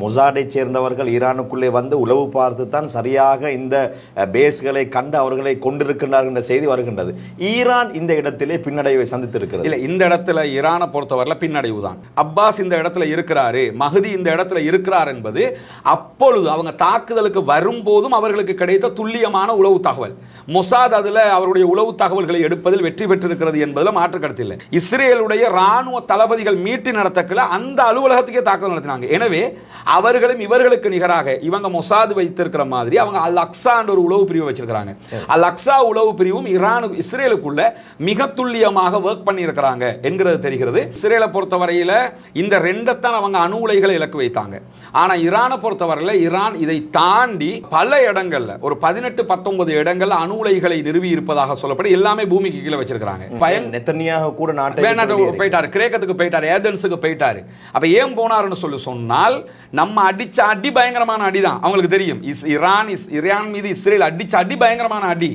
மொசாடை சேர்ந்தவர்கள் ஈரானுக்குள்ளே வந்து உளவு பார்த்து தான் சரியாக இந்த பேஸ்களை கண்டு அவர்களை கொண்டிருக்கின்றார்கள் என்ற செய்தி வருகின்றது. ஈரான் இந்த இடத்திலே பின்னடைவை சந்தித்திருக்கிறது. இல்லை, இந்த இடத்துல ஈரானை பொறுத்தவரையில் பின்னடைவு தான். அப்பாஸ் இந்த இடத்துல இருக்கிறாரு, மஹதி இந்த இடத்துல இருக்கிறார் என்பது அப்பொழுது அவங்க தாக்குதலுக்கு வரும்போதும் அவர்களுக்கு கிடைத்த துல்லியமான உளவு தகவல். மொசாத் அதில் அவருடைய உளவு தகவல்களை எடுப்பதில் வெற்றி பெற்றிருக்கிறது என்பதில் மாற்று கருத்து இல்லை. இஸ்ரேலுடைய ராணுவ தளபதிகள் மீட்டி நடத்தக்கல அந்த அலுவலகத்துக்கே தாக்குதல் நடத்தினாங்க. எனவே அவர்களும் இவர்களுக்கு நிகராக இவங்க மொசாத் வைத்திருக்கிற மாதிரி அவங்க அல் அக்ஸா என்ற ஒரு உளவு பிரிவு வச்சிருக்காங்க. அல் அக்ஸா உளவு பிரிவும் இஸ்ரேலுக்குள்ள மிக துல்லியமாக ஒர்க் பண்ணி இருக்கிறாங்க என்கிறது தெரிகிறது. இஸ்ரேலை பொறுத்தவரையில் இந்த ரெண்டத்தான் அவங்க அணு உலைகளை இலக்கு வைத்தாங்க. ஆனா ஈரானை பொறுத்தவரையில் ஈரான் இதை தாண்டி பல இடங்கள்ல ஒரு 18-19 இடங்கள்ல அணு உலைகளை நிறுவி இருப்பதாக சொல்லப்படும். எல்லாமே பூமிக்கு கீழே வச்சிருக்காங்க. நெத்தனியாக கூட நாட்டை போயிட்டாரு, கிரேக்கத்துக்கு போயிட்டாரு, ஏதென்ஸுக்கு போயிட்டாரு. அப்ப ஏன் போனாருன்னு சொன்னால் நம்ம அடிச்ச அடி பயங்கரமான அடிதான். அவங்களுக்கு தெரியும் ஈரான் மீது இஸ்ரேல் அடிச்ச அடி பயங்கரமான அடி.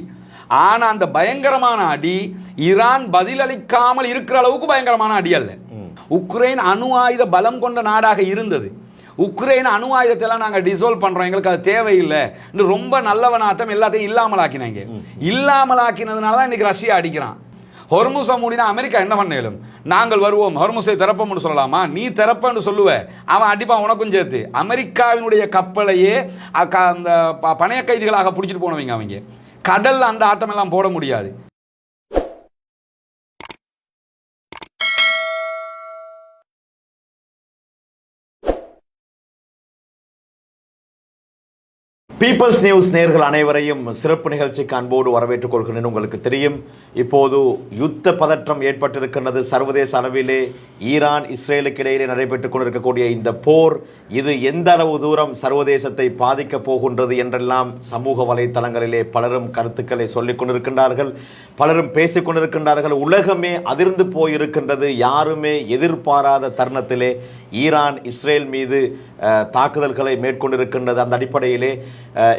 ஆனா அந்த பயங்கரமான அடி ஈரான் பதிலளிக்காமல் இருக்கிற அளவுக்கு பயங்கரமான அடி அல்ல. உக்ரைன் அணு ஆயுத பலம் கொண்ட நாடாக இருந்தது. உக்ரைன் அணு ஆயுதத்தை எல்லாம் நாங்கள் டிசால்வ் பண்றோம், எங்களுக்கு அது தேவையில்லை, ரொம்ப நல்லவனாட்டம் எல்லாத்தையும் இல்லாமலாக்கினாங்க. இல்லாமலாக்கினதுனால தான் இன்னைக்கு ரஷ்யா அடிக்கிறான். ஹொர்முஸை மூடினா அமெரிக்கா என்ன பண்ணலும்? நாங்கள் வருவோம், ஹொர்முஸை திறப்போம்னு சொல்லலாமா? நீ திறப்பன்னு சொல்லுவ, அவன் அடிப்பான் உனக்கும் சேர்த்து. அமெரிக்காவினுடைய கப்பலையே அந்த பணைய கைதிகளாக பிடிச்சிட்டு போனவங்க அவங்க. கடல்ல அந்த ஆட்டம் எல்லாம் போட முடியாது. பீப்பிள்ஸ் நியூஸ் நேயர்கள் அனைவரையும் சிறப்பு நிகழ்ச்சிக்கு அன்போடு வரவேற்றுக் கொள்கிறேன். உங்களுக்கு தெரியும், இப்போது யுத்த பதற்றம் ஏற்பட்டிருக்கின்றது. சர்வதேச அளவிலே ஈரான் இஸ்ரேலுக்கு இடையிலே நடைபெற்றுக் கொண்டிருக்கக்கூடிய இந்த போர் இது எந்த அளவு தூரம் சர்வதேசத்தை பாதிக்க போகின்றது என்றெல்லாம் சமூக வலைத்தளங்களிலே பலரும் கருத்துக்களை சொல்லிக் கொண்டிருக்கின்றார்கள், பலரும் பேசிக் கொண்டிருக்கின்றார்கள். உலகமே அதிர்ந்து போயிருக்கின்றது. யாருமே எதிர்பாராத தருணத்திலே ஈரான் இஸ்ரேல் மீது தாக்குதல்களை மேற்கொண்டிருக்கின்றது. அந்த அடிப்படையிலே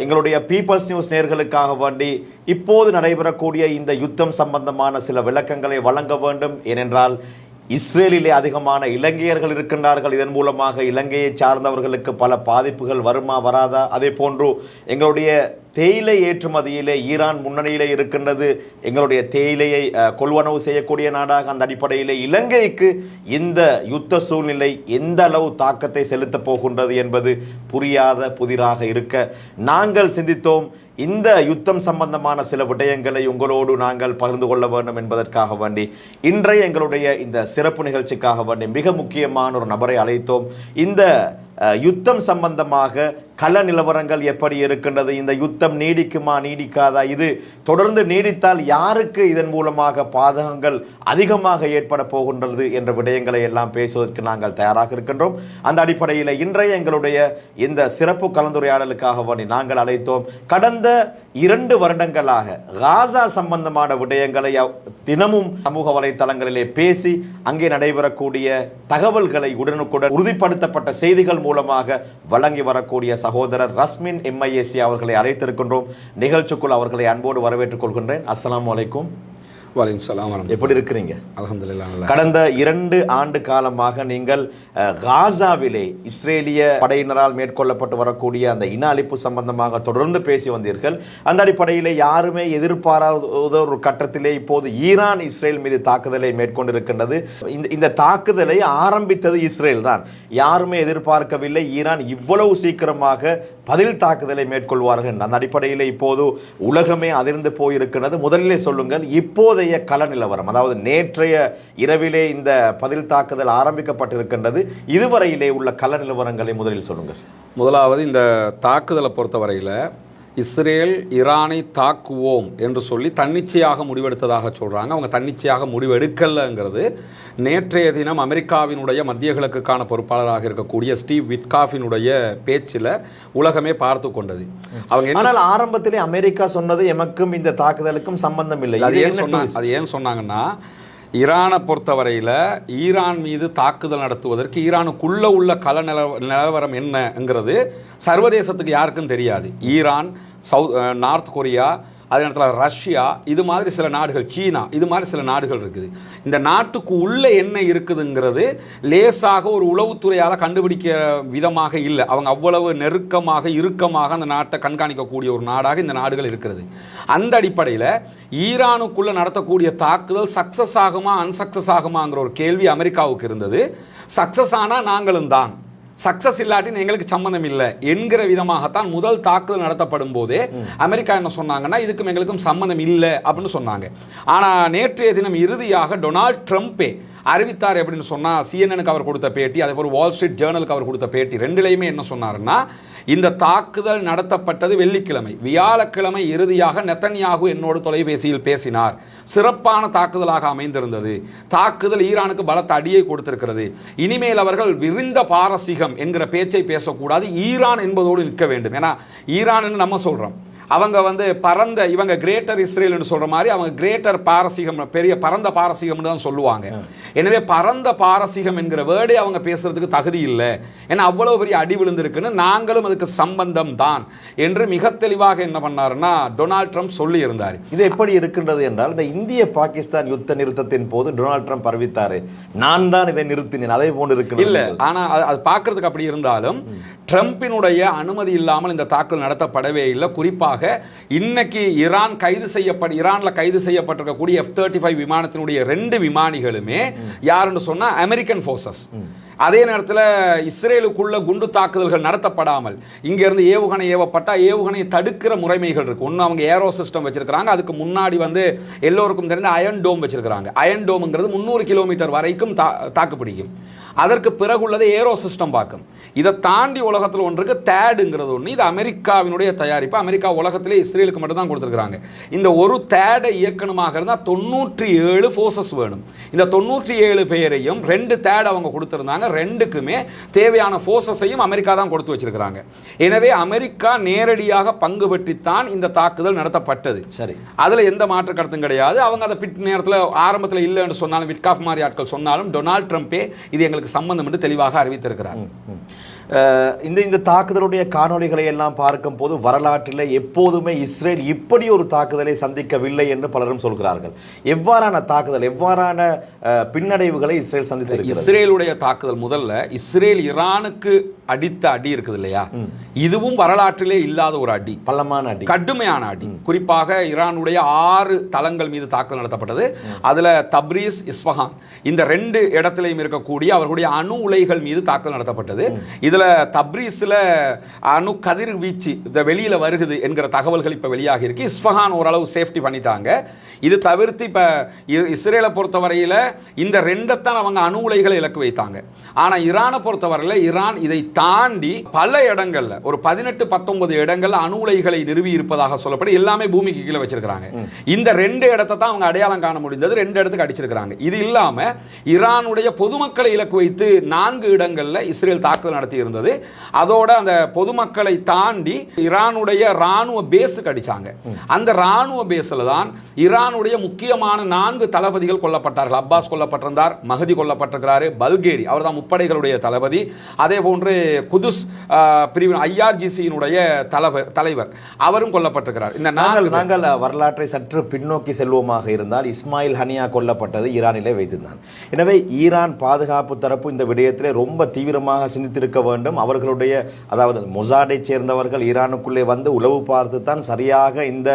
எங்களுடைய பீப்பிள்ஸ் நியூஸ் நேயர்களுக்காக வேண்டி இப்போது நடைபெறக்கூடிய இந்த யுத்தம் சம்பந்தமான சில விளக்கங்களை வழங்க வேண்டும். ஏனென்றால் இஸ்ரேலிலே அதிகமான இலங்கையர்கள் இருக்கின்றார்கள். இதன் மூலமாக இலங்கையை சார்ந்தவர்களுக்கு பல பாதிப்புகள் வருமா வராதா? அதே போன்று எங்களுடைய தேயிலை ஏற்றுமதியிலே ஈரான் முன்னணியிலே இருக்கின்றது. எங்களுடைய தேயிலையை கொள்வனவு செய்யக்கூடிய நாடாக. அந்த அடிப்படையிலே இலங்கைக்கு இந்த யுத்த சூழ்நிலை எந்த அளவு தாக்கத்தை செலுத்தப் போகின்றது என்பது புரியாத புதிராக இருக்க நாங்கள் சிந்தித்தோம். இந்த யுத்தம் சம்பந்தமான சில விடயங்களை உங்களோடு நாங்கள் பகிர்ந்து கொள்ள வேண்டும் என்பதற்காக வேண்டி இன்றைய எங்களுடைய இந்த சிறப்பு நிகழ்ச்சிக்காக வேண்டி மிக முக்கியமான ஒரு நபரை அழைத்தோம். இந்த யுத்தம் சம்பந்தமாக கள நிலவரங்கள் எப்படி இருக்கின்றது, இந்த யுத்தம் நீடிக்குமா நீடிக்காதா, இது தொடர்ந்து நீடித்தால் யாருக்கு இதன் மூலமாக பாதகங்கள் அதிகமாக ஏற்பட போகின்றது என்ற விடயங்களை எல்லாம் பேசுவதற்கு நாங்கள் தயாராக இருக்கின்றோம். அந்த அடிப்படையில் இன்றைய எங்களுடைய இந்த சிறப்பு கலந்துரையாடலுக்காக வேண்டி நாங்கள் அழைத்தோம். கடந்த 2 வருடங்களாக காசா சம்பந்தமான விடயங்களை தினமும் சமூக வலைத்தளங்களிலே பேசி அங்கே நடைபெறக்கூடிய தகவல்களை உடனுக்குடன் உறுதிப்படுத்தப்பட்ட செய்திகள் மூலமாக வழங்கி வரக்கூடிய சகோதரர் ரஸ்மின் MIAC அவர்களை அழைத்திருக்கின்றோம். நிகழ்ச்சிக்குள் அவர்களை அன்போடு வரவேற்றுக் கொள்கின்றேன். அஸ்ஸலாமு அலைக்கும். எப்படி இருக்கிறீங்க? அல்ஹம்துலில்லாஹ். கடந்த 2 ஆண்டு காலமாக நீங்கள் காசாவிலே இஸ்ரேலிய படையினரால் மேற்கொள்ளப்பட்டு வரக்கூடிய அந்த இன அழிப்பு சம்பந்தமாக தொடர்ந்து பேசி வந்தீர்கள். அந்த அடிப்படையிலே யாருமே எதிர்பாராத ஒரு கட்டத்திலே இப்போது ஈரான் இஸ்ரேல் மீது தாக்குதலை மேற்கொண்டிருக்கின்றது. இந்த தாக்குதலை ஆரம்பித்தது இஸ்ரேல் தான். யாருமே எதிர்பார்க்கவில்லை ஈரான் இவ்வளவு சீக்கிரமாக பதில் தாக்குதலை மேற்கொள்வார்கள். அந்த அடிப்படையில் இப்போது உலகமே அதிர்ந்து போயிருக்கிறது. முதலிலே சொல்லுங்கள், இப்போதைய கள நிலவரம், அதாவது நேற்றைய இரவிலே இந்த பதில் தாக்குதல் ஆரம்பிக்கப்பட்டிருக்கின்றது, இதுவரையிலே உள்ள கள நிலவரங்களை முதலில் சொல்லுங்கள். முதலாவது, இந்த தாக்குதலை பொறுத்தவரையில் இஸ்ரேல் ஈரானை தாக்குவோம் என்று சொல்லி தன்னிச்சையாக முடிவெடுத்ததாக சொல்கிறாங்க. அவங்க தன்னிச்சையாக முடிவெடுக்கலைங்கிறது நேற்றைய தினம் அமெரிக்காவினுடைய மத்திய கிழக்குக்கான பொறுப்பாளராக இருக்கக்கூடிய ஸ்டீவ் விட்காஃபினுடைய பேச்சில் உலகமே பார்த்து கொண்டது. அவங்க ஆரம்பத்திலே அமெரிக்கா சொன்னது எமக்கும் இந்த தாக்குதலுக்கும் சம்பந்தம் இல்லை. அது ஏன் சொன்னாங்கன்னா, ஈரானை பொறுத்தவரையில் ஈரான் மீது தாக்குதல் நடத்துவதற்கு ஈரானுக்குள்ள உள்ள கள நிலவரம் என்னங்கிறது சர்வதேசத்துக்கு யாருக்கும் தெரியாது. ஈரான், நார்த் கொரியா, அதே நேரத்தில் ரஷ்யா, இது மாதிரி சில நாடுகள், சீனா, இது மாதிரி சில நாடுகள் இருக்குது. இந்த நாட்டுக்கு உள்ளே என்ன இருக்குதுங்கிறது லேசாக ஒரு உளவுத்துறையால் கண்டுபிடிக்க விதமாக இல்லை. அவங்க அவ்வளவு நெருக்கமாக இறுக்கமாக அந்த நாட்டை கண்காணிக்கக்கூடிய ஒரு நாடாக இந்த நாடுகள் இருக்கிறது. அந்த அடிப்படையில் ஈரானுக்குள்ளே நடத்தக்கூடிய தாக்குதல் சக்ஸஸ் ஆகுமா அன்சக்ஸஸ் ஆகுமாங்கிற ஒரு கேள்வி அமெரிக்காவுக்கு இருந்தது. சக்ஸஸ் ஆனால் நாங்களும் தான், சக்சஸ் இல்லாட்டின்னு எங்களுக்கு சம்மந்தம் இல்லை என்கிற விதமாகத்தான் முதல் தாக்குதல் நடத்தப்படும் போதே அமெரிக்கா என்ன சொன்னாங்கன்னா இதுக்கும் எங்களுக்கும் சம்மந்தம் இல்லை அப்படின்னு சொன்னாங்க. ஆனால் நேற்றைய தினம் இறுதியாக டொனால்ட் ட்ரம்ப்பே அறிவித்தார். எப்படின்னு சொன்னால் CNN அவர் கொடுத்த பேட்டி, அதே போல் வால் ஸ்ட்ரீட் ஜேர்னலுக்கு அவர் கொடுத்த பேட்டி, ரெண்டுலையுமே என்ன சொன்னாருன்னா இந்த தாக்குதல் நடத்தப்பட்டது வெள்ளிக்கிழமை, வியாழக்கிழமை இறுதியாக நெத்தன்யாகு என்னோடு தொலைபேசியில் பேசினார். சிறப்பான தாக்குதலாக அமைந்திருந்தது. தாக்குதல் ஈரானுக்கு பலத்த அடியை கொடுத்திருக்கிறது. இனிமேல் அவர்கள் விரிந்த பாரசீகம் என்கிற பேச்சை பேசக்கூடாது, ஈரான் என்பதோடு நிற்க வேண்டும். ஏன்னா ஈரான் நம்ம சொல்றோம், அவங்க பரந்த, இவங்க கிரேட்டர் இஸ்ரேல் சொல்ற மாதிரி அவங்க கிரேட்டர் பாரசீகம், பெரிய பரந்த பாரசீகம் தான் சொல்லுவாங்க. எனவே பரந்த பாரசீகம் என்கிற வேர்டே அவங்க பேசுறதுக்கு தகுதி இல்லை. ஏன்னா அவ்வளவு பெரிய அடி விழுந்திருக்குன்னு, நாங்களும் அதுக்கு சம்பந்தம் தான் என்று மிக தெளிவாக என்ன பண்ணாருன்னா டொனால்ட் ட்ரம்ப் சொல்லி இருந்தார். இது எப்படி இருக்கின்றது என்றால், இந்த இந்திய பாகிஸ்தான் யுத்த நிறுத்தத்தின் போது டொனால்ட் ட்ரம்ப் அறிவித்தாரு, நான் தான் இதை நிறுத்தினேன், அதே போன்று இருக்கு இல்ல. ஆனா அது பார்க்கறதுக்கு அப்படி இருந்தாலும் ட்ரம்பினுடைய அனுமதி இல்லாமல் இந்த தாக்குதல் நடத்தப்படவே இல்லை. குறிப்பாக இன்னைக்கு ஈரான்ல கைது செய்யப்பட்டிருக்கக்கூடிய F-35 விமானத்தினுடைய 2 விமானிகளுமே யாருன்னு சொன்னா அமெரிக்கன் போர்சஸ். அதே நேரத்தில் இஸ்ரேலுக்குள்ள குண்டு தாக்குதல்கள் நடத்தப்படாமல் இங்கிருந்து ஏவுகணை ஏவப்பட்டா ஏவுகணையை தடுக்கிற முறைமைகள் இருக்கு. ஒன்று அவங்க ஏரோ சிஸ்டம் வச்சிருக்காங்க, அதுக்கு முன்னாடி எல்லோருக்கும் தெரிந்த அயன் டோம் வச்சிருக்காங்க. அயன் டோம்ங்கிறது 300 கிலோமீட்டர் வரைக்கும் தாக்கு பிடிக்கும். அதற்கு பிறகு உள்ளது ஏரோ சிஸ்டம் பார்க்கும். இதை தாண்டி உலகத்தில் ஒன்றுக்கு தேடுங்கிறது ஒன்று. இது அமெரிக்காவினுடைய தயாரிப்பு. அமெரிக்கா உலகத்திலே இஸ்ரேலுக்கு மட்டும் தான் கொடுத்துருக்காங்க. இந்த ஒரு தேடை இயக்கணுமாக இருந்தால் 97 ஃபோர்ஸஸ் வேணும். இந்த 97 பேரையும் 2 தேட் அவங்க கொடுத்துருந்தாங்க. 2க்குமே தேவையான ஃபோர்ஸஸையும் அமெரிக்கா தான் கொடுத்து வச்சிருக்கிறாங்க. எனவே அமெரிக்கா நேரடியாக பங்கு பெற்றுத்தான் இந்த தாக்குதல் நடத்தப்பட்டது. சரி, அதில் எந்த மாற்று கருத்தும் கிடையாது. அவங்க அதை பிட் நேரத்தில் ஆரம்பத்தில் இல்லைன்னு சொன்னாலும், விட்காஃப் மாதிரி ஆட்கள் சொன்னாலும், டொனால்ட் ட்ரம்ப்பே இது எங்களுக்கு சம்பந்தம் என்று தெளிவாக அறிவித்திருக்கிறார். இந்த தாக்குதலுடைய காணொளிகளை எல்லாம் பார்க்கும் போது வரலாற்றில் எப்போதுமே இஸ்ரேல் இப்படி ஒரு தாக்குதலை சந்திக்கவில்லை என்று பலரும் சொல்கிறார்கள். எவ்வாறான தாக்குதல், எவ்வாறான பின்னடைவுகளை இஸ்ரேல் சந்தித்திருக்கிறது? இஸ்ரேலுடைய தாக்குதல் முதல்ல இஸ்ரேல் ஈரானுக்கு அடித்த அடி இருக்குது இல்லையா, இதுவும் வரலாற்றிலே இல்லாத ஒரு அடி, பலமான அடி, கடுமையான அடி. குறிப்பாக ஈரானுடைய 6 தளங்கள் மீது தாக்குதல் நடத்தப்பட்டது. அதுல தப்ரீஸ், இஸ்ஃபஹான் இந்த 2 இடத்திலையும் இருக்கக்கூடிய அவர்களுடைய அணு உலைகள் மீது தாக்குதல் நடத்தப்பட்டது. இதுல தப்ரீஸ்ல அணு கதிர்வீச்சு வெளியில வருகுது என்கிற தகவல்கள் இப்ப வெளியாக இருக்கு. இஸ்ஃபஹான் ஓரளவு சேஃப்டி பண்ணிட்டாங்க. இது தவிர்த்து இப்ப இஸ்ரேலை பொறுத்தவரையில இந்த 2 அவங்க அணு உலைகளை இலக்கு வைத்தாங்க. ஆனா ஈரானை பொறுத்தவரையில ஈரான் இதை தாண்டி பல இடங்கள்ல ஒரு 18-19 இடங்கள்ல அணு உலைகளை நிறுவி இருப்பதாக சொல்லப்படும். எல்லாமே பூமிக்கு கீழே வச்சிருக்காங்க. இந்த 2 இடத்தை தான் அவங்க அடையாளம் காண முடிந்தது. 2 இடத்துக்கு அடிச்சிருக்காங்க. இது இல்லாம ஈரானுடைய பொதுமக்களை இலக்கு வைத்து 4 இடங்கள்ல இஸ்ரேல் தாக்குதல் நடத்தி இருந்தது. அதோட அந்த பொதுமக்களை தாண்டி ஈரானுடைய ராணுவ பேஸுக்கு அடிச்சாங்க. அந்த ராணுவ பேஸ்ல தான் ஈரானுடைய முக்கியமான 4 தளபதிகள் கொல்லப்பட்டார்கள். அப்பாஸ் கொல்லப்பட்டிருந்தார், மஹதி கொல்லப்பட்டிருக்கிறாரு, பல்கேரி அவர் தான் முப்படைகளுடைய தளபதி, அதே போன்று குதுஸ் பிரிவு IRGC-னுடைய தலைவர் அவரும் கொல்லப்பட்டிருக்கிறார். இந்த நாங்கள் வரலாற்றை சற்று பின்னோக்கி செல்வோமாக இருந்தால் இஸ்மாயில் ஹனியா கொல்லப்பட்டது ஈரானிலே வைத்திருந்தான். எனவே ஈரான் பாதுகாப்பு தரப்பு இந்த விடயத்திலே ரொம்ப தீவிரமாக சிந்தித்திருக்க வேண்டும். அவர்களுடைய, அதாவது மொசாடை சேர்ந்தவர்கள் ஈரானுக்குள்ளே வந்து உளவு பார்த்து தான் சரியாக இந்த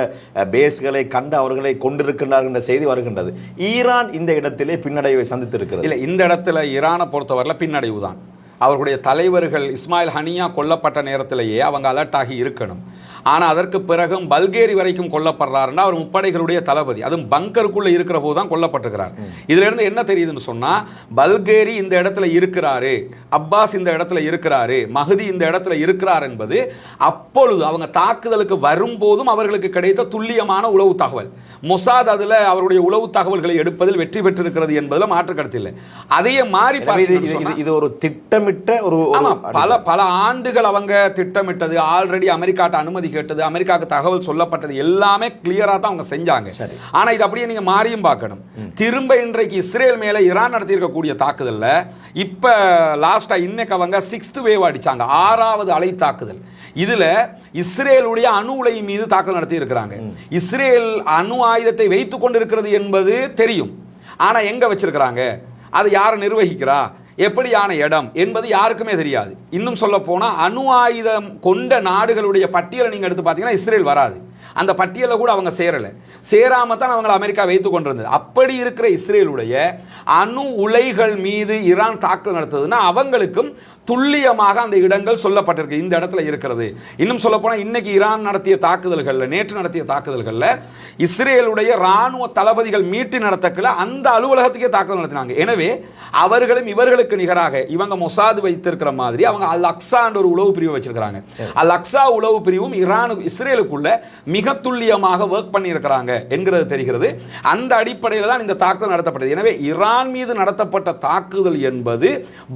பேஸ்களை கண்டு அவர்களை கொண்டிருக்கிறார்கள் என்ற செய்தி வருகின்றது. ஈரான் இந்த இடத்திலே பின்னடைவை சந்தித்திருக்கிறது. இல்லை, இந்த இடத்துல ஈரானை பொறுத்தவரை பின்னடைவு தான். அவர்களுடைய தலைவர்கள் இஸ்மாயில் ஹனியா கொல்லப்பட்ட நேரத்திலேயே அவங்க அலர்ட் ஆகி இருக்கணும். ஆனால் அதற்கு பிறகும் பல்கேரி வரைக்கும் கொல்லப்படுறாருன்னா அவர் முப்படைகளுடைய தளபதி, அதுவும் பங்கருக்குள்ள இருக்கிற போது தான் கொல்லப்பட்டிருக்கிறார். இதுல இருந்து என்ன தெரியுதுன்னு சொன்னா, பல்கேரி இந்த இடத்துல இருக்கிறாரு, அப்பாஸ் இந்த இடத்துல இருக்கிறாரு, மஹதி இந்த இடத்துல இருக்கிறார் என்பது அப்பொழுது அவங்க தாக்குதலுக்கு வரும்போதும் அவர்களுக்கு கிடைத்த துல்லியமான உளவு தகவல். மொசாத் அதுல அவருடைய உளவு தகவல்களை எடுப்பதில் வெற்றி பெற்றிருக்கிறது என்பதில் மாற்று கருத்து இல்லை. அதையே மாறி இது ஒரு திட்டமிட்ட ஒரு பல ஆண்டுகள் அவங்க திட்டமிட்டது. ஆல்ரெடி அமெரிக்காட்ட அனுமதி கேட்டது, அமெரிக்காவுக்கு தகவல் சொல்லப்பட்டது எல்லாமே கிளியரா தான் அவங்க செஞ்சாங்க. ஆனா இது அப்படியே நீங்க மாறியும் பார்க்கணும். திரும்ப இன்றைக்கு இஸ்ரேல் மேல ஈரான் நடத்தி இருக்கக்கூடிய தாக்குதல்ல இப்ப லாஸ்டா இன்னைக்கு அவங்க 6th வேவ் அடிச்சாங்க, 6வது அலை தாக்குதல். இதுல இஸ்ரேலுடைய அணு உலை மீது தாக்குதல் நடத்தி இருக்கிறாங்க. இஸ்ரேல் அணு ஆயுதத்தை வைத்துக் கொண்டிருக்கிறது என்பது தெரியும். ஆனா எங்க வச்சிருக்கிறாங்க, அது யாரை நிர்வகிக்கிறா, எப்படியான இடம் என்பது யாருக்குமே தெரியாது. இன்னும் சொல்ல போனா அணு ஆயுதம் கொண்ட நாடுகளுடைய பட்டியலை நீங்க எடுத்து பார்த்தீங்கன்னா இஸ்ரேல் வராது. அந்த பட்டியலை கூட அவங்க சேராம தான் அவங்களை அமெரிக்கா வைத்துக் கொண்டிருந்தது. அப்படி இருக்கிற இஸ்ரேலுடைய அணு உலைகள் மீது ஈரான் தாக்குதல் நடத்துதுன்னா அவங்களுக்கும் துல்லியமாக அந்த இடங்கள் சொல்லப்பட்டிருக்கு, இந்த இடத்துல இருக்கிறது. இன்னும் சொல்ல போனா இன்னைக்கு ஈரான் நடத்திய தாக்குதல்கள்ல, நேற்று நடத்திய தாக்குதல்கள்ல இஸ்ரேலுடைய ராணுவ தளபதிகள் மீட்டு நடத்தக்கல அந்த அலுவலகத்துக்கே தாக்குதல் நடத்தினாங்க. எனவே அவர்களும் இவர்களுக்கு நிகராக இவங்க மொசாது வைத்திருக்கிற மாதிரி அவங்க அல் அக்ஸா என்ற ஒரு உளவு பிரிவு வச்சிருக்காங்க. அல் அக்ஸா உளவு பிரிவும் இஸ்ரேலுக்குள்ள மிக துல்லியமாக ஒர்க் பண்ணி இருக்கிறாங்க என்கிறது தெரிகிறது. அந்த அடிப்படையில் தான் இந்த தாக்குதல் நடத்தப்பட்டது. எனவே ஈரான் மீது நடத்தப்பட்ட தாக்குதல் என்பது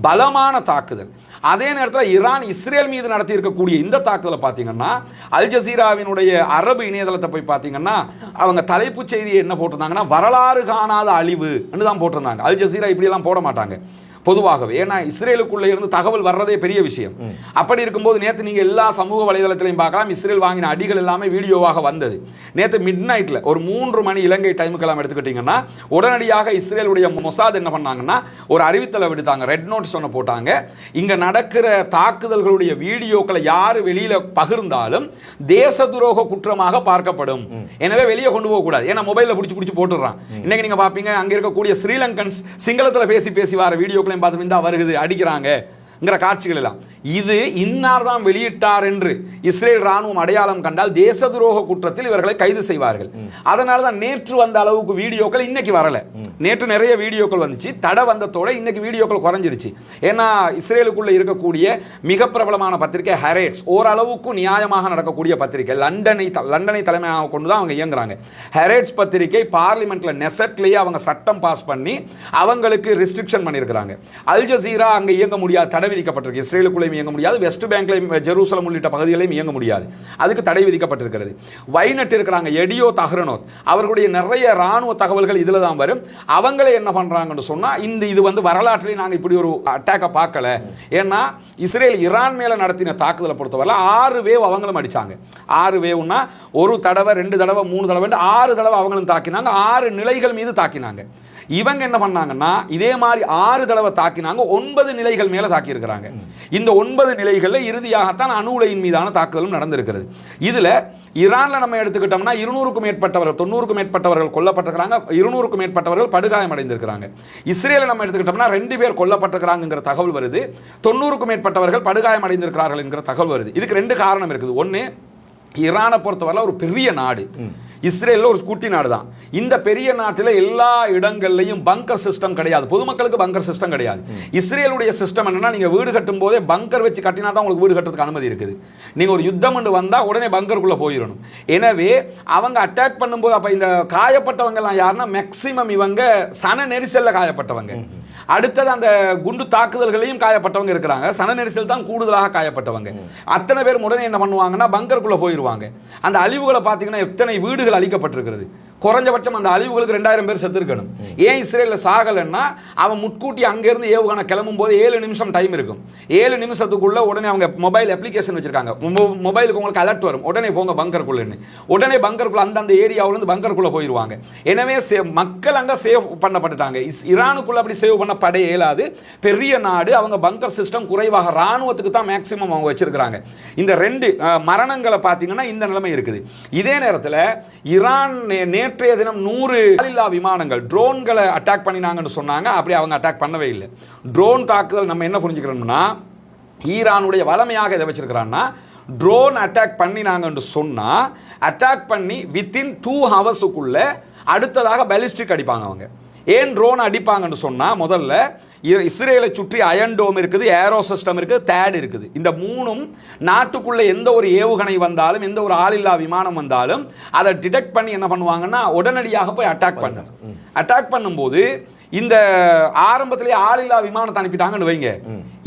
பலமான தாக்குதல். அதே நேரத்தில் ஈரான் இஸ்ரேல் மீது நடத்தி இருக்கக்கூடிய இந்த தாக்குதலை பார்த்தீங்கன்னா அல் ஜசீராவினுடைய அரபு இணையதளத்தை போய் பார்த்தீங்கன்னா அவங்க தலைப்புச் செய்தியை என்ன போட்டிருந்தாங்கன்னா வரலாறு காணாத அழிவு தான் போட்டிருந்தாங்க. அல் ஜசீரா இப்படி எல்லாம் போட மாட்டாங்க பொதுவாகவே, ஏன்னா இஸ்ரேலுக்குள்ள இருந்து தகவல் வர்றதே பெரிய விஷயம். அப்படி இருக்கும்போது நேற்று நீங்க எல்லா சமூக வலைதளத்திலையும் பார்க்கலாம், இஸ்ரேல் வாங்கின அடிகள் எல்லாமே வீடியோவாக வந்தது. நேற்று மிட் நைட்ல ஒரு 3 மணி இலங்கை டைமுக்கெல்லாம் எடுத்துக்கிட்டீங்கன்னா உடனடியாக இஸ்ரேலுடைய மொசாத் என்ன பண்ணாங்கன்னா ஒரு அறிவித்தலை விடுத்தாங்க, ரெட் நோட்டீஸ் ஒன்று போட்டாங்க. இங்க நடக்கிற தாக்குதல்களுடைய வீடியோக்களை யாரு வெளியில பகிர்ந்தாலும் தேச துரோக குற்றமாக பார்க்கப்படும், எனவே வெளியே கொண்டு போக கூடாது. ஏன்னா மொபைல்ல பிடிச்சி போட்டுறான். இன்னைக்கு நீங்க பாப்பீங்க அங்க இருக்கக்கூடிய ஸ்ரீலங்கன்ஸ் சிங்களத்துல பேசி வர வீடியோக்களை பார்த்து வருகுது, அடிக்கிறாங்க காட்சிகள் எல்லாம். இது இன்னார் தான் வெளியிட்டார் என்று இஸ்ரேல் ராணுவம் அடையாளம் கண்டால் தேச துரோக குற்றத்தில் இவர்களை கைது செய்வார்கள். அதனால தான் நேற்று வந்த அளவுக்கு வீடியோக்கள் இன்னைக்கு வரல. நேற்று நிறைய வீடியோக்கள் வந்துச்சு, தடை வந்ததோட இன்னைக்கு வீடியோக்கள் குறைஞ்சிருச்சு. ஏன்னா இஸ்ரேலுக்குள்ள இருக்கக்கூடிய மிக பிரபலமான பத்திரிகை ஹெரேட்ஸ், ஓரளவுக்கு நியாயமாக நடக்கக்கூடிய பத்திரிகை, லண்டனை தலைமையாக கொண்டு தான் அவங்க இயங்குறாங்க. ஹெரேட்ஸ் பத்திரிகை பார்லிமெண்ட்ல நெசட்லயே அவங்க சட்டம் பாஸ் பண்ணி அவங்களுக்கு ரெஸ்ட்ரிக்ஷன் பண்ணியிருக்கிறாங்க. அல் ஜசீரா அங்க இயங்க முடியாது, தடை விதிக்கப்பட்டிருக்கு. இஸ்ரேலுக்குள்ளே இயங்க முடியாது, வெஸ்ட் பேங்க்லையும் ஜெருசலம் உள்ளிட்ட பகுதிகளையும் இயங்க முடியாது, அதுக்கு தடை விதிக்கப்பட்டிருக்கிறது. வைநட் இருக்கிறாங்க, எடியோ தஹ்ரனோத், அவர்களுடைய நிறைய ராணுவ தகவல்கள் இதுல தான் வரும். அவங்களே என்ன பண்றாங்கன்னு சொன்னா இது வரலாற்றிலே நாங்க இப்படி ஒரு அட்டாக்க பார்க்கல. ஏன்னா இஸ்ரேல் ஈரான் மேல நடத்தின தாக்குதலை பொறுத்தவரை 6 வேவ் அவங்களும் அடிச்சாங்க. 6 வேவ்னா ஒரு தடவை 2 தடவை 3 தடவை 6 தடவை அவங்களும் தாக்கினாங்க. 6 நிலைகள் மீது தாக்கினாங்க. இவங்க என்ன பண்ணாங்கன்னா இதே மாதிரி 6 தடவை தாக்கினாங்க, 9 நிலைகள் மேல தாக்கி இருக்கிறாங்க. இந்த 9 நிலைகள்ல இறுதியாகத்தான் அணு உலையின் மீதான தாக்குதலும் நடந்திருக்கிறது. இதுல ஈரான்ல நம்ம எடுத்துக்கிட்டோம்னா 200க்கும் மேற்பட்டவர்கள் 90க்கும் மேற்பட்டவர்கள் கொல்லப்பட்டிருக்கிறாங்க, 200க்கும் மேற்பட்டவர்கள் படுகாயம் அடைந்திருக்கிறாங்க. இஸ்ரேலை நம்ம எடுத்துக்கிட்டோம்னா 2 பேர் கொல்லப்பட்டிருக்கிறாங்கிற தகவல் வருது, 90க்கும் மேற்பட்டவர்கள் படுகாயம் அடைந்திருக்கிறார்கள் என்கிற தகவல் வருது. இதுக்கு 2 காரணம் இருக்குது. ஒன்னு, ஈரானை பொறுத்தவரை ஒரு பெரிய நாடு, இஸ்ரேல் ஒரு குட்டி நாடு தான். இந்த பெரிய நாட்டில் எல்லா இடங்கள்லையும் பங்கர் சிஸ்டம் கிடையாது, பொதுமக்களுக்கு பங்கர் சிஸ்டம் கிடையாது. இஸ்ரேலுடைய சிஸ்டம் என்னன்னா, நீங்க வீடு கட்டும் போதே பங்கர் வச்சு கட்டினா தான் உங்களுக்கு வீடு கட்டுறதுக்கு அனுமதி இருக்குது. நீங்க ஒரு யுத்தம் வந்தா உடனே பங்கருக்குள்ள போயிடணும். எனவே அவங்க அட்டாக் பண்ணும்போது அப்ப இந்த காயப்பட்டவங்க எல்லாம் யாருன்னா மேக்சிமம் இவங்க சன நெரிசல்ல காயப்பட்டவங்க, அடுத்தது அந்த குண்டு தாக்குதல்களையும் காயப்பட்டவங்க இருக்கிறாங்க, சன நெரிசல் தான் கூடுதலாக காயப்பட்டவங்க. அத்தனை பேர் உடனே என்ன பண்ணுவாங்கன்னா பங்கருக்குள்ள போயிடுவாங்க. அந்த அழிவுகளை பார்த்தீங்கன்னா எத்தனை வீடுகள் அழிக்கப்பட்டிருக்கிறது, குறைஞ்சபட்சம் அந்த அழிவுகளுக்கு 2000 பேர் செத்து இருக்கணும். ஏன் இஸ்ரேலில் சாகலைன்னா அவன் முட்கூட்டி அங்கேருந்து ஏவுகணை கிளம்பும் போது 7 நிமிஷம் டைம் இருக்கும். 7 நிமிஷத்துக்குள்ள உடனே அவங்க மொபைல் அப்ளிகேஷன் வச்சிருக்காங்க, மொபைலுக்கு உங்களுக்கு அலர்ட் வரும், உடனே போங்க பங்கருக்குள்ளன்னு. உடனே பங்கருக்குள்ள அந்தந்த ஏரியாவிலிருந்து பங்கருக்குள்ள போயிடுவாங்க. எனவே மக்கள் அங்கே சேவ் பண்ணப்பட்டுட்டாங்க. ஈரானுக்குள்ள அப்படி சேவ் பண்ணப்பட இயலாது, பெரிய நாடு, அவங்க பங்கர் சிஸ்டம் குறைவாக, ராணுவத்துக்கு தான் மேக்சிமம் அவங்க வச்சிருக்கிறாங்க. இந்த 2 மரணங்களை பார்த்தீங்கன்னா இந்த நிலைமை இருக்குது. இதே நேரத்தில் ஈரான் நேற்றைய தினம் 100 ஆளில்லா விமானங்கள் ட்ரோன்களை அட்டாக் பண்ணினாங்கன்னு சொன்னாங்க. அப்படி அவங்க அட்டாக் பண்ணவே இல்லை. ட்ரோன் தாக்குதல் நம்ம என்ன புரிஞ்சுக்கிறோம்னா, ஈரானுடைய வளமையாக இதை வச்சிருக்கிறான்னா, ட்ரோன் அட்டாக் பண்ணினாங்கன்னு சொன்னா அட்டாக் பண்ணி வித்தின் 2 ஹவர்ஸுக்குள்ள அடுத்ததாக பாலிஸ்டிக் அடிப்பாங்க. அவங்க ஏன் ட்ரோன் அடிப்பாங்கன்னு சொன்னா, முதல்ல இஸ்ரேலை சுற்றி அயன் டோம் இருக்குது, ஏரோ சிஸ்டம் இருக்குது, தேட் இருக்குது. இந்த 3ம் நாட்டுக்குள்ள எந்த ஒரு ஏவுகணை வந்தாலும், எந்த ஒரு ஆளில்லா விமானம் வந்தாலும் அதை டிடெக்ட் பண்ணி என்ன பண்ணுவாங்கன்னா உடனடியாக போய் அட்டாக் பண்ண. அட்டாக் பண்ணும்போது இந்த ஆரம்பத்திலேயே ஆளில்லா விமானத்தை அனுப்பிட்டாங்கன்னு வைங்க,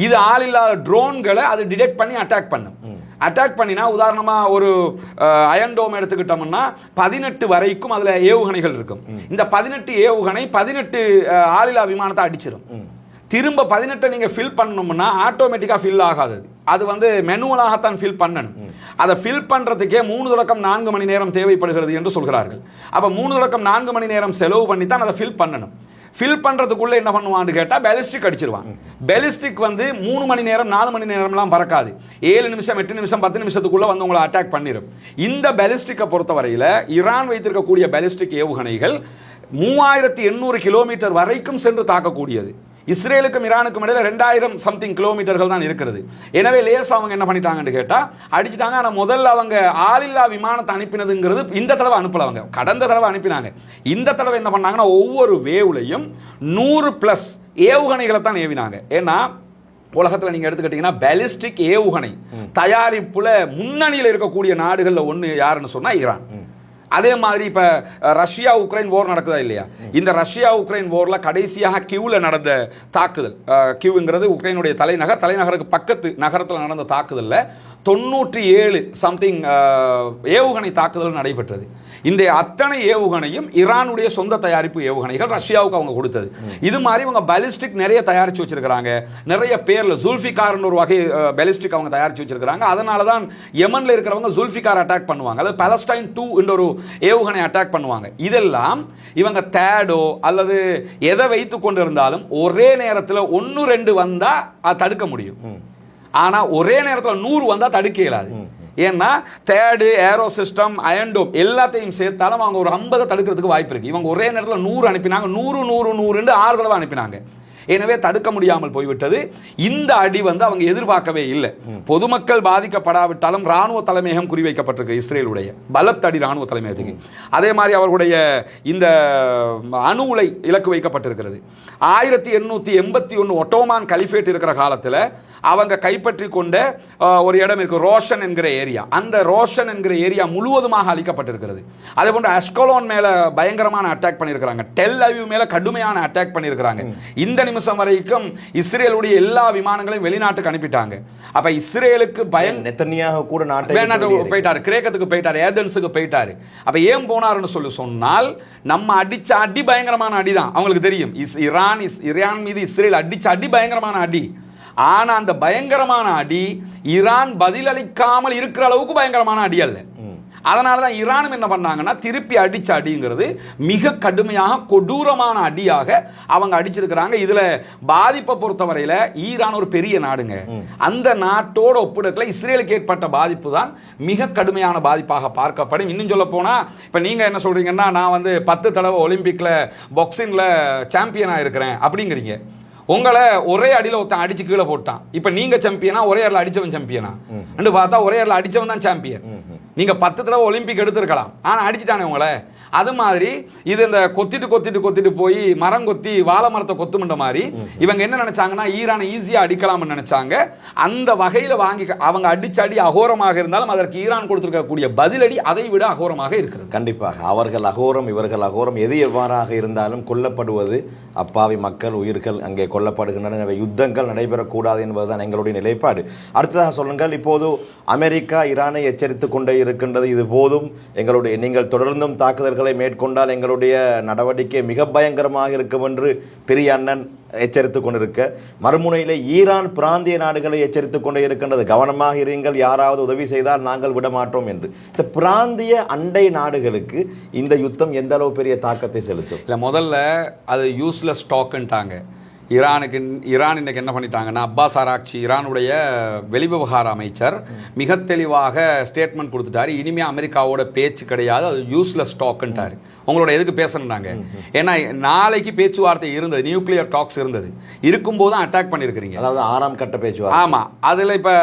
இது ஆளில்லா ட்ரோன்களை அது டிடெக்ட் பண்ணி அட்டாக் பண்ணும். அட்டாக் பண்ணினா உதாரணமாக ஒரு அயன் டோம் எடுத்துக்கிட்டோம்னா 18 வரைக்கும் அதில் ஏவுகணைகள் இருக்கும். இந்த 18 ஏவுகணை 18 ஆளில்லா விமானத்தை அடிச்சிடும். திரும்ப 18 நீங்கள் ஃபில் பண்ணணும்னா ஆட்டோமேட்டிக்காக ஃபில் ஆகாது. அது வந்து மெனுவலாகத்தான் ஃபில் பண்ணணும். அதை ஃபில் பண்ணுறதுக்கே 3 தொடக்கம் 4 மணி நேரம் தேவைப்படுகிறது என்று சொல்கிறார்கள். அப்போ 3 தொடக்கம் 4 மணி நேரம் செலவு பண்ணி தான் அதை ஃபில் பண்ணணும். ஃபில் பண்ணுறதுக்குள்ளே என்ன பண்ணுவான்னு கேட்டால் பேலிஸ்டிக் அடிச்சிருவான். பேலிஸ்டிக் வந்து 3 மணி நேரம் 4 மணி நேரம்லாம் பறக்காது. 7 நிமிஷம் 8 நிமிஷம் 10 நிமிஷத்துக்குள்ளே வந்து உங்களை அட்டாக் பண்ணிடும். இந்த பேலிஸ்டிக்கை பொறுத்தவரையில் ஈரான் வைத்திருக்கக்கூடிய பேலிஸ்டிக் ஏவுகணைகள் 3800 கிலோமீட்டர் வரைக்கும் சென்று தாக்கக்கூடியது. இஸ்ரேலுக்கும் ஈரானுக்கும் இடையில 2000 சம்திங் கிலோமீட்டர்கள் தான் இருக்கிறது. எனவே லேசா அவங்க என்ன பண்ணிட்டாங்கன்னு கேட்டால் அடிச்சுட்டாங்க. ஆனால் முதல்ல அவங்க ஆளில்லா விமானத்தை அனுப்பினதுங்கிறது இந்த தடவை அனுப்பல. அவங்க கடந்த தடவை அனுப்பினாங்க. இந்த தடவை என்ன பண்ணாங்கன்னா ஒவ்வொரு வேவ்லையும் 100+ ஏவுகணைகளை தான் ஏவினாங்க. ஏன்னா உலகத்தில் நீங்கள் எடுத்துக்கிட்டீங்கன்னா பேலிஸ்டிக் ஏவுகணை தயாரிப்புல முன்னணியில் இருக்கக்கூடிய நாடுகளில் ஒன்று யாருன்னு சொன்னால் ஈரான். அதே மாதிரி இப்போ ரஷ்யா உக்ரைன் போர் நடக்குதா இல்லையா? இந்த ரஷ்யா உக்ரைன் போரில் கடைசியாக கியூவில் நடந்த தாக்குதல், கியூங்கிறது உக்ரைனுடைய தலைநகருக்கு பக்கத்து நகரத்தில் நடந்த தாக்குதலில் 97 சம்திங் ஏவுகணை தாக்குதல் நடைபெற்றது. இந்த அத்தனை ஏவுகணையும் ஈரானுடைய சொந்த தயாரிப்பு ஏவுகணைகள் ரஷ்யாவுக்கு அவங்க கொடுத்தது. இது மாதிரி இவங்க பாலிஸ்டிக் நிறைய தயாரித்து வச்சிருக்கிறாங்க. நிறைய பேரில் ஜுல்ஃபிகார்னு ஒரு வகை பாலிஸ்டிக் அவங்க தயாரித்து வச்சிருக்கிறாங்க. அதனால தான் யமனில் இருக்கிறவங்க ஜுல்ஃபிகார் அட்டாக் பண்ணுவாங்க, அல்லது பாலஸ்டைன் 2 என்ற ஒரு ஏவுகணை அட்டாக் பண்ணுவாங்க. இதெல்லாம் இவங்க தேடோ அல்லது எதை வைத்து கொண்டு இருந்தாலும் ஒரே நேரத்தில் 1-2 வந்தால் அது தடுக்க முடியும். ஆனால் ஒரே நேரத்தில் 100 வந்தால் தடுக்க இயலாது. ஏன்னா தேடு ஏரோ சிஸ்டம் அயன்டோம் எல்லாத்தையும் சேர்த்தாலும் அவங்க ஒரு 50 தடுக்கிறதுக்கு வாய்ப்பு இருக்கு. இவங்க ஒரே நேரத்தில் 100 அனுப்பினாங்க, 100 6 தடவை அனுப்பினாங்க. எனவே தடுக்க முடியாமல் போய்விட்டது. இந்த அடி வந்து அவங்க எதிர்பார்க்கவே இல்லை. பொதுமக்கள் பாதிக்கப்படாவிட்டாலும் ராணுவ தலைமையகம் குறிவைக்கப்பட்டிருக்கு இஸ்ரேலுடைய பலத்தடி ராணுவ தலைமையகத்துக்கு. அதே மாதிரி அவர்களுடைய இந்த அணு உலை இலக்கு வைக்கப்பட்டிருக்கிறது. 1881 ஒட்டோமான் கலிஃபேட் இருக்கிற காலத்தில் அவங்க கைப்பற்றி கொண்ட ஒரு இடம் இருக்கு, ரோஷன் என்கிற ஏரியா. அந்த ரோஷன் என்கிற ஏரியா முழுவதுமாக அளிக்கப்பட்டிருக்கிறது. அதே போன்று அஷ்கலோன் மேல பயங்கரமான அட்டாக் பண்ணியிருக்கிறாங்க, டெல் அவிவ் மேல கடுமையான அட்டாக் பண்ணியிருக்கிறாங்க. இந்த நிமிஷம் வரைக்கும் இஸ்ரேலுடைய எல்லா விமானங்களையும் வெளிநாட்டுக்கு அனுப்பிட்டாங்க. அப்ப இஸ்ரேலுக்கு நெத்தனியாக கூட போயிட்டாரு, கிரேக்கத்துக்கு போயிட்டாரு, ஏதென்ஸுக்கு போயிட்டாரு. அப்ப ஏன் போனாருன்னு சொன்னால் நம்ம அடிச்ச அடி பயங்கரமான அடிதான். அவங்களுக்கு தெரியும் ஈரான் மீது இஸ்ரேல் அடிச்ச அடி பயங்கரமான அடி. ஆனா அந்த பயங்கரமான அடி ஈரான் பதிலளிக்காமல் இருக்கிற அளவுக்கு பயங்கரமான அடி அல்ல. அதனாலதான் ஈரானும் என்ன பண்ணாங்கன்னா திருப்பி அடிச்ச அடிங்கிறது மிக கடுமையாக கொடூரமான அடியாக அவங்க அடிச்சிருக்கிறாங்க. இதுல பாதிப்பை பொறுத்தவரையில ஈரான் ஒரு பெரிய நாடுங்க. அந்த நாட்டோட ஒப்பிடத்துல இஸ்ரேலுக்கு ஏற்பட்ட பாதிப்பு தான் மிக கடுமையான பாதிப்பாக பார்க்கப்படும். இன்னும் சொல்ல போனா இப்ப நீங்க என்ன சொல்றீங்கன்னா நான் வந்து 10 தடவை ஒலிம்பிக்ல பாக்ஸிங்ல சாம்பியனா இருக்கிறேன் அப்படிங்கிறீங்க. உங்களை ஒரே அடியில் ஒருத்தன் அடிச்சு கீழே போட்டான். இப்ப நீங்க சாம்பியனா ஒரே ஏர்ல அடிச்சவன் சாம்பியனா என்று பார்த்தா ஒரே ஏர்ல அடிச்சவன் தான் சாம்பியன். நீங்க 10 தடவை ஒலிம்பிக் எடுத்திருக்கலாம், ஆனா அடிச்சுட்டானே உங்களை. அது மாதிரி இது இந்த கொத்திட்டு போய் மரம் கொத்தி வாழை மரத்தை கொத்துமன்ற மாதிரி இவங்க என்ன நினைச்சாங்கன்னா ஈரானை ஈஸியா அடிக்கலாம்னு நினைச்சாங்க. அந்த வகையில வாங்கி அவங்க அடிச்ச அடி அகோரமாக இருந்தாலும் அதற்கு ஈரான் கொடுத்திருக்கக்கூடிய பதிலடி அதை விட அகோரமாக இருக்கிறது. கண்டிப்பாக அவர்கள் அகோரம் இவர்கள் அகோரம் எது எவ்வாறாக இருந்தாலும் கொல்லப்படுவது அப்பாவி மக்கள் உயிர்கள் அங்கே கொல்லப்படுகின்றன. யுத்தங்கள் நடைபெறக்கூடாது என்பதுதான் எங்களுடைய நிலைப்பாடு. அடுத்ததாக சொல்லுங்கள், இப்போது அமெரிக்கா ஈரானை எச்சரித்துக் கொண்டே இருக்கின்றது. இது போதும், எங்களுடைய நீங்கள் தொடர்ந்தும் தாக்குதல்களை மேற்கொண்டால் எங்களுடைய நடவடிக்கை மிக பயங்கரமாக இருக்கும் என்று பெரிய அண்ணன் எச்சரித்துக் கொண்டிருக்க, மறுமுனையிலே ஈரான் பிராந்திய நாடுகளை எச்சரித்துக் கொண்டே இருக்கின்றது. கவனமாக இருங்கள், யாராவது உதவி செய்தால் நாங்கள் விட மாட்டோம் என்று. இந்த பிராந்திய அண்டை நாடுகளுக்கு இந்த யுத்தம் எந்த அளவு பெரிய தாக்கத்தை செலுத்தும்? இல்லை, முதல்ல அது யூஸ்லெஸ் ஸ்டாக்ன்ட்டாங்க. ஈரான் இன்னைக்கு என்ன பண்ணிட்டாங்கன்னா, அப்பாஸ் ஆராக்சி ஈரானுடைய வெளிவிவகார அமைச்சர் மிக தெளிவாக ஸ்டேட்மெண்ட் கொடுத்துட்டாரு. இனிமே அமெரிக்காவோட பேச்சு கிடையாது, அது யூஸ்லெஸ் ஸ்டாக்ன்ட்டாரு. உங்களோட எதுக்கு பேசணுன்னாங்க? ஏன்னா நாளைக்கு பேச்சுவார்த்தை இருந்தது, நியூக்ளியர் டாக்ஸ் இருந்தது, இருக்கும்போது தான் அட்டாக் பண்ணியிருக்கிறீங்க. அதாவது 6ஆம் கட்ட பேச்சுவார்த்தை. ஆமா, அதுல இப்ப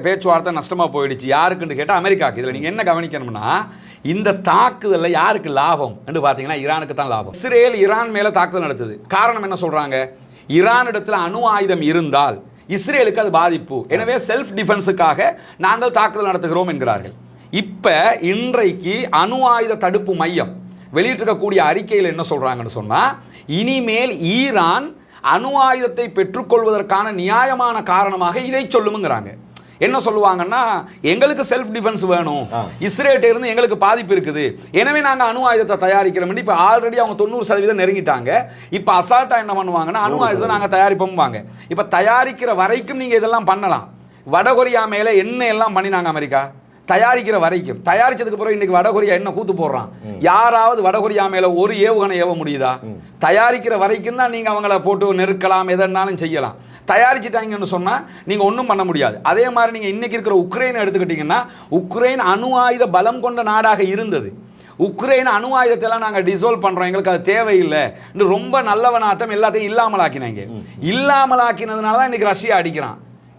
பேச்சுவார்த்தை நஷ்டமா போயிடுச்சு. யாருக்குன்னு கேட்டா அமெரிக்காக்கு. இதுல நீங்க என்ன கவனிக்கணும்னா, இந்த தாக்குதல்ல யாருக்கு லாபம் என்று பாத்தீங்கன்னா ஈரானுக்கு தான் லாபம். இஸ்ரேல் ஈரான் மேல தாக்குதல் நடத்துது. காரணம் என்ன சொல்றாங்க? ஈரானிடத்தில் அணு ஆயுதம் இருந்தால் இஸ்ரேலுக்கு அது பாதிப்பு, எனவே செல்ஃப் டிஃபென்ஸுக்காக நாங்கள் தாக்குதல் நடத்துகிறோம் என்கிறார்கள். இப்ப இன்றைக்கு அணு ஆயுத தடுப்பு மையம் வெளியிட்டிருக்கக்கூடிய அறிக்கையில் என்ன சொல்றாங்கன்னு சொன்னா, இனிமேல் ஈரான் அணு ஆயுதத்தை பெற்றுக்கொள்வதற்கான நியாயமான காரணமாக இதை சொல்லுங்கிறாங்க. என்ன சொல்லுவாங்கன்னா, எங்களுக்கு செல்ஃப் டிஃபென்ஸ் வேணும், இஸ்ரேல்ட்ட இருந்து எங்களுக்கு பாதிப்பு இருக்குது, எனவே நாங்க அணு ஆயுதத்தை தயாரிக்கிறோம். இப்ப ஆல்ரெடி அவங்க 90% நெருங்கிட்டாங்க. இப்ப அசால்ட்டா என்ன பண்ணுவாங்கன்னா, அணு ஆயுதத்தை நாங்க தயாரிப்போம்வாங்க. இப்ப தயாரிக்கிற வரைக்கும் நீங்க இதெல்லாம் பண்ணலாம். வடகொரியா மேல என்ன எல்லாம் பண்ணினாங்க அமெரிக்கா, தயாரிக்கிற வரைக்கும். தயாரிச்சதுக்கு பிறகு இன்னைக்கு வடகொரியா என்ன கூத்து போடுறான்? யாராவது வடகொரியா மேல ஒரு ஏவுகணை ஏவ முடியுதா? தயாரிக்கிற வரைக்கும் தான் நீங்க அவங்கள போட்டு நெருக்கலாம், எதனாலும் செய்யலாம். தயாரிச்சுட்டாங்கன்னு சொன்னா நீங்க ஒன்றும் பண்ண முடியாது. அதே மாதிரி நீங்க இன்னைக்கு இருக்கிற உக்ரைனை எடுத்துக்கிட்டீங்கன்னா, உக்ரைன் அணு ஆயுத பலம் கொண்ட நாடாக இருந்தது. உக்ரைன் அணு ஆயுதத்தெல்லாம் நாங்கள் டிசால்வ் பண்றோம், எங்களுக்கு அது தேவையில்லை, ரொம்ப நல்லவனாட்டம் எல்லாத்தையும் இல்லாமலாக்கினாங்க. இல்லாமலாக்கினதுனால தான் இன்னைக்கு ரஷ்யா அடிக்கிறான்.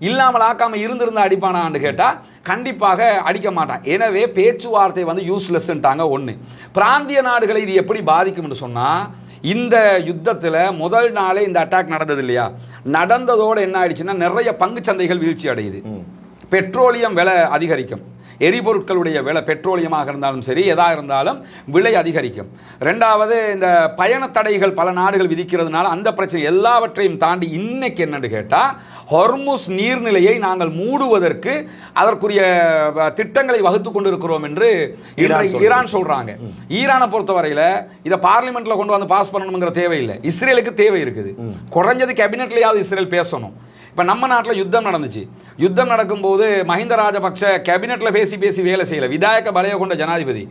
இல்லாமல் ஆக்காம இருந்திருந்தா அடிப்பானான்னு கேட்டா கண்டிப்பாக அடிக்க மாட்டான். எனவே பேச்சுவார்த்தை வந்து யூஸ்லெஸ்ன்ட்டாங்க. ஒன்று, பிராந்திய நாடுகளை இது எப்படி பாதிக்கும்னு சொன்னா, இந்த யுத்தத்தில் முதல் நாளே இந்த அட்டாக் நடந்தது இல்லையா, நடந்ததோடு என்ன ஆயிடுச்சுன்னா நிறைய பங்கு சந்தைகள் வீழ்ச்சி அடையுது. பெட்ரோலியம் விலை அதிகரிக்கும், எரிபொருட்களுடைய விலை, பெட்ரோலியமாக இருந்தாலும் சரி எதாக இருந்தாலும் விலை அதிகரிக்கும். ரெண்டாவது, இந்த பயண தடைகள் பல நாடுகள் விதிக்கிறதுனால அந்த பிரச்சனை எல்லாவற்றையும் தாண்டி இன்னைக்கு என்னன்னு கேட்டால், ஹொர்முஸ் நீர்நிலையை நாங்கள் மூடுவதற்கு அதற்குரிய திட்டங்களை வகுத்து கொண்டிருக்கிறோம் என்று ஈரான் சொல்றாங்க. ஈரானை பொறுத்தவரையில் இதை பார்லிமெண்ட்ல கொண்டு வந்து பாஸ் பண்ணணுங்கிற தேவையில்லை, இஸ்ரேலுக்கு தேவை இருக்குது. குறைஞ்சது கேபினெட்லயாவது இஸ்ரேல் பேசணும். இப்போ நம்ம நாட்டில் யுத்தம் நடந்துச்சு. யுத்தம் நடக்கும்போது மஹிந்த ராஜபக்ஷ கேபினெட்டில் பேசி பேசி வேலை செய்யலை. விதாயக பலைய கொண்ட ஜனாதிபதி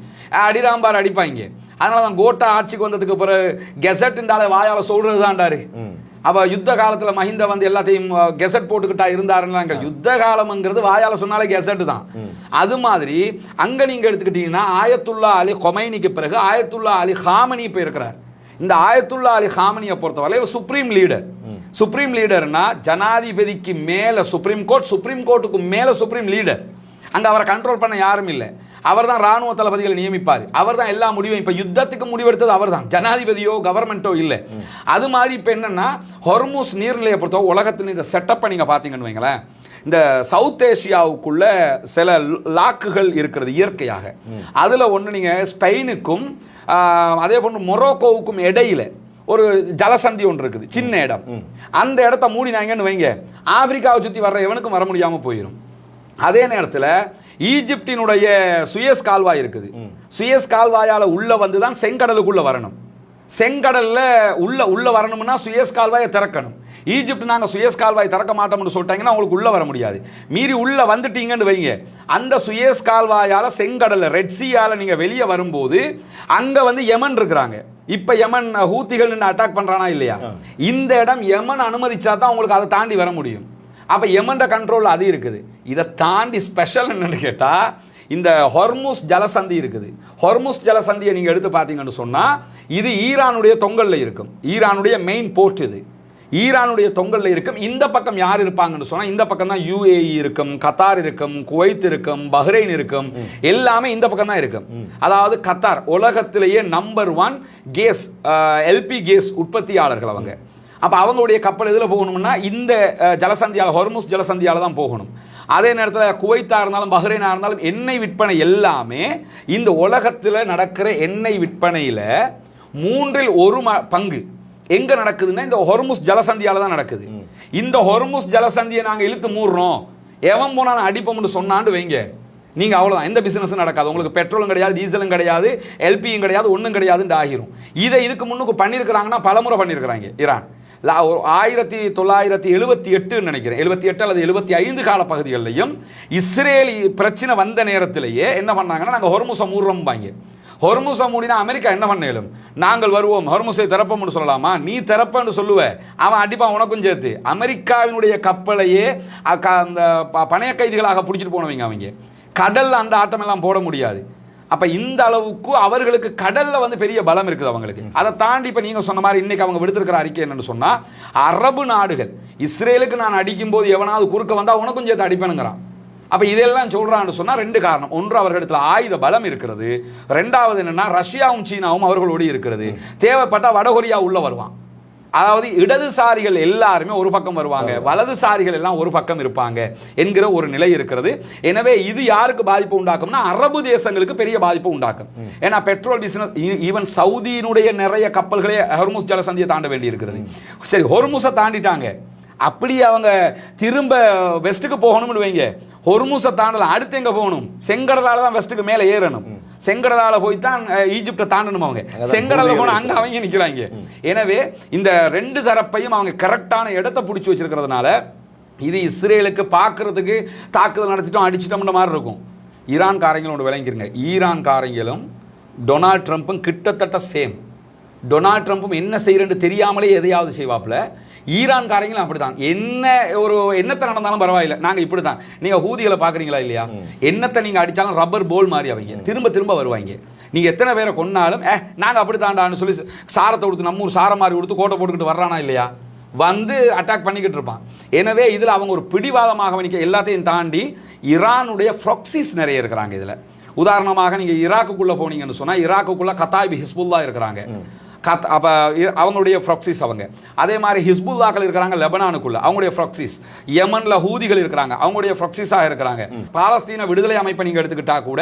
அடிராம்பார் அடிப்பாங்க. அதனால தான் கோட்டா ஆட்சிக்கு வந்ததுக்கு பிறகு கெசட்ன்றால வாயால் சொல்றது தான்டாரு. அப்போ யுத்த காலத்தில் மஹிந்த வந்து எல்லாத்தையும் கெசட் போட்டுக்கிட்டா இருந்தாருங்க. யுத்த காலம்ங்கிறது வாயால் சொன்னாலே கெசட் தான். அது மாதிரி அங்கே நீங்கள் எடுத்துக்கிட்டீங்கன்னா, ஆயத்துல்லா அலி கொமைனிக்கு பிறகு ஆயத்துல்லா அலி ஹாமனி இப்போ இருக்கிறார். இந்த ஆயத்துல்லா அலி ஹாமனியை பொறுத்தவரை சுப்ரீம் லீடர். சுப்ரீம் லீடர்னா ஜனாதிபதிக்கு மேல சுப்ரீம் கோர்ட், சுப்ரீம் கோர்ட்டுக்கு மேல சுப்ரீம் லீடர். அங்க அவரை கண்ட்ரோல் பண்ண யாரும் இல்லை. அவர் தான் ராணுவ தளபதிகளை நியமிப்பார். அவர் தான் எல்லா முடிவும். இப்ப யுத்தத்துக்கு முடிவெடுத்தது அவர் தான், ஜனாதிபதியோ கவர்மெண்ட்டோ இல்லை. அது மாதிரி இப்ப என்னன்னா, ஹொர்முஸ் நீர்நிலையை பொறுத்தவரை உலகத்தின் இந்த செட்டப்பை நீங்க பாத்தீங்கன்னு வைங்களேன், இந்த சவுத் ஏசியாவுக்குள்ள சில லாக்குகள் இருக்கிறது இயற்கையாக. அதுல ஒன்று, நீங்க ஸ்பெயினுக்கும் அதே போன்று மொரோக்கோவுக்கும் இடையில ஒரு ஜலசந்தி ஒன்று இருக்குது, சின்ன இடம். அந்த இடத்த மூடினாங்கன்னு வைங்க, ஆப்பிரிக்காவை சுற்றி வர்ற எவனுக்கும் வர முடியாமல் போயிடும். அதே நேரத்தில் ஈஜிப்டினுடைய சுயஸ் கால்வாய் இருக்குது. சுயஸ் கால்வாயால் உள்ள வந்து தான் செங்கடலுக்குள்ள வரணும். செங்கடல்ல உள்ள வரணும்னா சுயஸ் கால்வாயை திறக்கணும். ஈஜிப்ட் நாங்கள் சுயஸ் கால்வாய் திறக்க மாட்டோம்னு சொல்லிட்டாங்கன்னா உங்களுக்கு உள்ள வர முடியாது. மீறி உள்ள வந்துட்டீங்கன்னு வைங்க, அந்த சுயஸ் கால்வாயால செங்கடல்ல ரெட்சியால நீங்க வெளியே வரும்போது அங்க வந்து யமன் இருக்கிறாங்க. இப்ப யமன் ஹூத்திகள் அட்டாக் பண்றானா இல்லையா, இந்த இடம் யமன் அனுமதிச்சா தான் உங்களுக்கு அதை தாண்டி வர முடியும். அப்ப யமன் கண்ட்ரோல் அது இருக்குது. இதை தாண்டி ஸ்பெஷல் என்னன்னு கேட்டா, இந்த ஹொர்முஸ் ஜலசந்தி இருக்குது. ஹொர்முஸ் ஜலசந்தியை நீங்க எடுத்து பார்த்தீங்கன்னு சொன்னா, இது ஈரானுடைய தொங்கல்ல இருக்கும். ஈரானுடைய மெயின் போர்ட் இது. ஈரானுடைய தொங்கல்ல இருக்கும். இந்த பக்கம் யார் இருப்பாங்கன்னு சொன்னா, இந்த பக்கம் தான் யுஏஇ இருக்கும், கத்தார் இருக்கும், குவைத் இருக்கும், பஹ்ரைன் இருக்கும். எல்லாமே இந்த பக்கம் தான் இருக்கும். அதாவது கத்தார் உலகத்திலேயே நம்பர் 1 கேஸ் எல்பி கேஸ் உற்பத்தியாளர்கள் அவங்க. அப்ப அவங்களுடைய கப்பல் எதுல போகணும்னா இந்த ஜலசந்தியால, ஹொர்முஸ் ஜலசந்தியால தான் போகணும். அதே நேரத்தில் குவைத்தா இருந்தாலும் பஹ்ரைனா இருந்தாலும் எண்ணெய் விற்பனை எல்லாமே இந்த உலகத்தில் நடக்கிற எண்ணெய் விற்பனையில் 1/3 பங்கு எங்க நடக்குதுன்னா இந்த ஹொர்முஸ் ஜலசந்தியால தான் நடக்குது. இந்த ஹொர்முஸ் ஜலசந்தியை நாங்கள் இழுத்து மூடுறோம், எவன் போனாலும் அடிப்போம்னு சொன்னான்னு வைங்க, நீங்க அவ்வளவுதான், எந்த பிசினஸும் நடக்காது. உங்களுக்கு பெட்ரோலும் கிடையாது, டீசலும் கிடையாது, எல்பியும் கிடையாது, ஒன்றும் கிடையாதுன்னு ஆகிரும். இதை இதுக்கு முன்னுக்கு பண்ணியிருக்கிறாங்கன்னா பலமுறை பண்ணியிருக்கிறாங்க ஈரான். 1978 நினைக்கிறேன், 78 அல்லது 75 கால பகுதிகளிலையும் இஸ்ரேல் பிரச்சனை வந்த நேரத்திலேயே என்ன பண்ணாங்கன்னா, நாங்கள் ஹொர்முஸை மூடுறோம்பாங்க. ஹொர்முஸை மூடினா அமெரிக்கா என்ன பண்ணலும், நாங்கள் வருவோம் ஹொர்முஸை திறப்போம்னு சொல்லலாமா? நீ திறப்பன்னு சொல்லுவ, அவன் அடிப்பான் உனக்கும் சேர்த்து. அமெரிக்காவினுடைய கப்பலையே அந்த பணைய கைதிகளாக பிடிச்சிட்டு போனவங்க அவங்க. கடல்ல அந்த ஆட்டம் எல்லாம் போட முடியாது. அப்ப இந்த அளவுக்கு அவர்களுக்கு கடல்ல வந்து பெரிய பலம் இருக்குது அவங்களுக்கு. அதை தாண்டி இப்ப நீங்க சொன்ன மாதிரி இன்னைக்கு அவங்க விடுத்திருக்கிற அறிக்கை என்னன்னு சொன்னா, அரபு நாடுகள் இஸ்ரேலுக்கு நான் அடிக்கும் போது எவனாவது குறுக்க வந்தா உனக்கும் சேர்த்து அடிப்பேனுங்கிறான். அப்ப இதெல்லாம் சொல்றான்னு சொன்னா 2 காரணம். ஒன்று, அவர்களிடத்தில் ஆயுத பலம் இருக்கிறது. 2வது என்னன்னா, ரஷ்யாவும் சீனாவும் அவர்களோடு இருக்கிறது. தேவைப்பட்டா வடகொரியா உள்ள வருவான். அதாவது இடதுசாரிகள் எல்லாருமே ஒரு பக்கம் வருவாங்க, வலதுசாரிகள் எல்லாம் ஒரு பக்கம் இருப்பாங்க என்கிற ஒரு நிலை இருக்கிறது. எனவே இது யாருக்கு பாதிப்பு உண்டாக்கும்னா, அரபு தேசங்களுக்கு பெரிய பாதிப்பு உண்டாக்கும். ஏன்னா பெட்ரோல் பிசினஸ், ஈவன் சவுதியினுடைய நிறைய கப்பல்களே ஹொர்முஸ் ஜலசந்தியை தாண்ட வேண்டி இருக்கிறது. சரி, ஹொர்முஸை தாண்டிட்டாங்க, அப்படி அவங்க திரும்ப வெஸ்ட்டுக்கு போகணும்னு வைங்க, ஹொர்முஸை தாண்டலாம், அடுத்து எங்க போகணும்? செங்கடலால தான் வெஸ்ட்டுக்கு மேலே ஏறணும். செங்கடலால போய் தான் ஈஜிப்டை தாண்டணும். அவங்க செங்கடல போன அங்க அவங்க நிக்கிறாங்க. எனவே இந்த ரெண்டு தரப்பையும் அவங்க கரெக்டான இடத்தை பிடிச்சி வச்சிருக்கிறதுனால இது இஸ்ரேலுக்கு பார்க்கறதுக்கு தாக்குதல் நடத்திட்டோம் அடிச்சிட்டோம்ன்ற மாதிரி இருக்கும். ஈரான் காரங்களும் ஒன்று விளங்கிருங்க, ஈரான் காரங்களும் டொனால்ட் ட்ரம்ப்பும் கிட்டத்தட்ட சேம். டொனால்ட் ட்ரம்ப்பும் என்ன செய்யறன்னு தெரியாமலே எதையாவது செய்வாப்புல. ஈரான் காரங்களும் அப்படித்தான். என்ன ஒரு என்னத்தை நடந்தாலும் பரவாயில்லை, நாங்கள் இப்படி தான். நீங்கள் ஹூதிகளை பார்க்குறீங்களா இல்லையா? என்னத்தை நீங்கள் அடித்தாலும் ரப்பர் போல் மாதிரி அவங்க திரும்ப திரும்ப வருவாங்க. நீங்கள் எத்தனை பேரை கொண்டாலும் நாங்கள் அப்படி தாண்டான்னு சொல்லி சாரத்தை கொடுத்து, நம்ம ஊர் சார மாதிரி கொடுத்து கோட்டை போட்டுக்கிட்டு வர்றானா இல்லையா, வந்து அட்டாக் பண்ணிக்கிட்டு இருப்பான். எனவே இதில் அவங்க ஒரு பிடிவாதமாக நிற்க எல்லாத்தையும் தாண்டி ஈரானுடைய ப்ராக்சிஸ் நிறைய இருக்கிறாங்க. இதில் உதாரணமாக நீங்கள் ஈராக்குக்குள்ளே போனீங்கன்னு சொன்னால், ஈராக்குக்குள்ளே கத்தாயிப் ஹிஸ்புல்லா இருக்கிறாங்க. அப்போ அவங்களுடைய ப்ராக்சிஸ் அவங்க. அதே மாதிரி ஹிஸ்புல்லாக்கள் இருக்கிறாங்க லெபனானுக்குள்ள, அவங்களுடைய ப்ராக்சிஸ். யமன்ல ஹூதிகள் இருக்கிறாங்க, அவங்களுடைய ப்ராக்சிஸாக இருக்கிறாங்க. பாலஸ்தீன விடுதலை அமைப்பை நீங்கள் எடுத்துக்கிட்டா கூட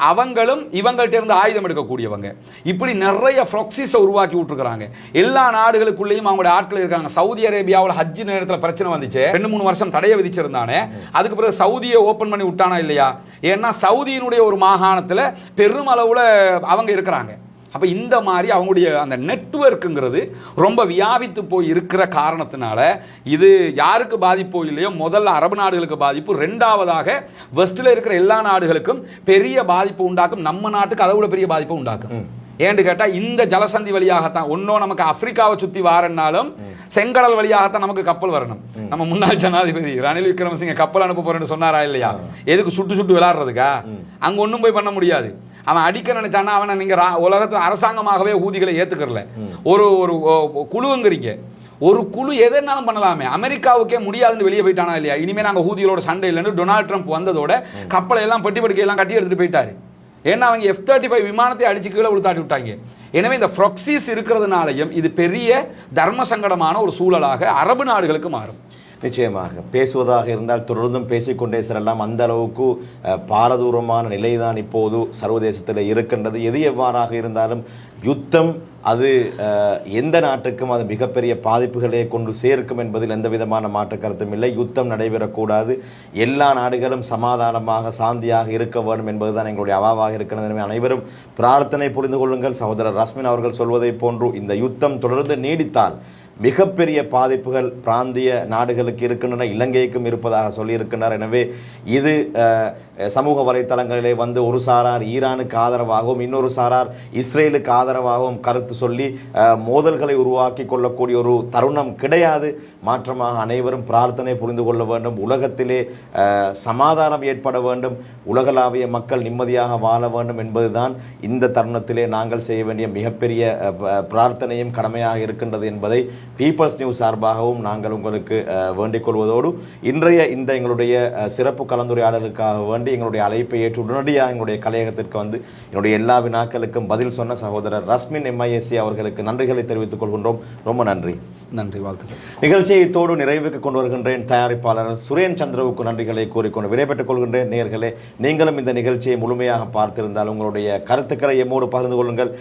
அவங்களும் இவங்கள்ட்ட இருந்து ஆயுதம் எடுக்கக்கூடியவங்க. இப்படி நிறைய ப்ராக்சிஸை உருவாக்கி விட்டுருக்காங்க. எல்லா நாடுகளுக்குள்ளேயும் அவங்களுடைய ஆட்கள் இருக்காங்க. சவுதி அரேபியாவில் ஹஜ் நேரத்தில் பிரச்சனை வந்துச்சு, 2-3 வருஷம் தடையை விதிச்சிருந்தானே, அதுக்கு பிறகு சவுதியை ஓப்பன் பண்ணி விட்டானா இல்லையா? ஏன்னா சவுதியினுடைய ஒரு மாகாணத்தில் பெருமளவில் அவங்க இருக்கிறாங்க. அப்போ இந்த மாதிரி அவங்களுடைய அந்த நெட்வொர்க்குங்கிறது ரொம்ப வியாபித்து போய் இருக்கிற காரணத்தினால இது யாருக்கு பாதிப்போ இல்லையோ, முதல்ல அரபு நாடுகளுக்கு பாதிப்பு, ரெண்டாவதாக வெஸ்ட்டில் இருக்கிற எல்லா நாடுகளுக்கும் பெரிய பாதிப்பு உண்டாக்கும். நம்ம நாட்டுக்கு அதை விட பெரிய பாதிப்பு உண்டாக்கும். ஏன்னு கேட்டால் இந்த ஜலசந்தி வழியாகத்தான் ஒன்றும் நமக்கு ஆப்பிரிக்காவை சுற்றி வாரனாலும் செங்கடல் வழியாகத்தான் நமக்கு கப்பல் வரணும். நம்ம முன்னாள் ஜனாதிபதி ரணில் விக்ரமசிங்க கப்பல் அனுப்ப போறேன்னு சொன்னாரா இல்லையா? எதுக்கு? சுட்டு சுட்டு விளையாடுறதுக்கா? அங்கே ஒன்றும் போய் பண்ண முடியாது. அவன் அடிக்க நினைச்சானா அவனை நீங்கள் உலகத்தில் அரசாங்கமாகவே ஊதிகளை ஏற்றுக்கறல. ஒரு ஒரு குழுங்கிறீங்க, ஒரு குழு எதனாலும் பண்ணலாமே. அமெரிக்காவுக்கே முடியாதுன்னு வெளியே போயிட்டானா இல்லையா? இனிமேல் நாங்கள் ஊதிகளோட சண்டை இல்லைன்னு டொனால்ட் ட்ரம்ப் வந்ததோட கப்பலை எல்லாம் பெட்டி படுக்கையெல்லாம் கட்டி எடுத்துட்டு போயிட்டாரு. ஏன்னா அவங்க F-35 விமானத்தை அடிச்சு கீழே உளுத்தாட்டி விட்டாங்க. எனவே இந்த ப்ராக்சிஸ் இருக்கிறதுனாலையும் இது பெரிய தர்ம சங்கடமான ஒரு சூழலாக அரபு நாடுகளுக்கு மாறும். நிச்சயமாக பேசுவதாக இருந்தால் தொடர்ந்தும் பேசிக்கொண்டே செல்லலாம். அந்த அளவுக்கு பாரதூரமான நிலைதான் இப்போது சர்வதேசத்தில் இருக்கின்றது. எது எவ்வாறாக இருந்தாலும் யுத்தம் அது எந்த நாட்டுக்கும் அது மிகப்பெரிய பாதிப்புகளை கொண்டு சேர்க்கும் என்பதில் எந்த விதமான மாற்று கருத்தும் இல்லை. யுத்தம் நடைபெறக்கூடாது, எல்லா நாடுகளும் சமாதானமாக சாந்தியாக இருக்க வேண்டும் என்பதுதான் எங்களுடைய அவாவாக இருக்கிறது. எனவே அனைவரும் பிரார்த்தனை புரிந்து கொள்ளுங்கள். சகோதரர் ரஸ்மின் அவர்கள் சொல்வதை போன்று இந்த யுத்தம் தொடர்ந்து நீடித்தால் மிகப்பெரிய பாதிப்புகள் பிராந்திய நாடுகளுக்கு இருக்கின்றன, இலங்கைக்கும் இருப்பதாக சொல்லியிருக்கின்றனர். எனவே இது சமூக வலைத்தளங்களிலே வந்து ஒரு சாரார் ஈரானுக்கு ஆதரவாகவும் இன்னொரு சாரார் இஸ்ரேலுக்கு ஆதரவாகவும் கருத்து சொல்லி மோதல்களை உருவாக்கி கொள்ளக்கூடிய ஒரு தருணம் கிடையாது. மாற்றமாக அனைவரும் பிரார்த்தனை புரிந்து கொள்ள வேண்டும். உலகத்திலே சமாதானம் ஏற்பட வேண்டும், உலகளாவிய மக்கள் நிம்மதியாக வாழ வேண்டும் என்பதுதான் இந்த தருணத்திலே நாங்கள் செய்ய வேண்டிய மிகப்பெரிய பிரார்த்தனையும் கடமையாக இருக்கின்றது என்பதை பீப்பிள்ஸ் நியூஸ் சார்பாகவும் நாங்கள் உங்களுக்கு வேண்டிக் கொள்வதோடு இன்றைய இந்த எங்களுடைய சிறப்பு கலந்துரையாடலுக்காக வேண்டி எங்களுடைய அழைப்பை ஏற்று உடனடியாக எங்களுடைய கலையகத்திற்கு வந்து என்னுடைய எல்லா வினாக்களுக்கும் பதில் சொன்ன சகோதரர் ரஸ்மின் MISC அவர்களுக்கு நன்றிகளை தெரிவித்துக் கொள்கின்றோம். ரொம்ப நன்றி. நன்றி, வாழ்த்துக்கள். நிகழ்ச்சியை இத்தோடு நிறைவுக்கு கொண்டு வருகின்றேன். தயாரிப்பாளர் சுரேன் சந்திரவுக்கு நன்றிகளை கூறிக்கொண்டு விடைபெற்றுக் கொள்கின்றேன். நேயர்களே, நீங்களும் இந்த நிகழ்ச்சியை முழுமையாக பார்த்திருந்தால் உங்களுடைய கருத்துக்களை எம்மோடு பகிர்ந்து கொள்ளுங்கள்.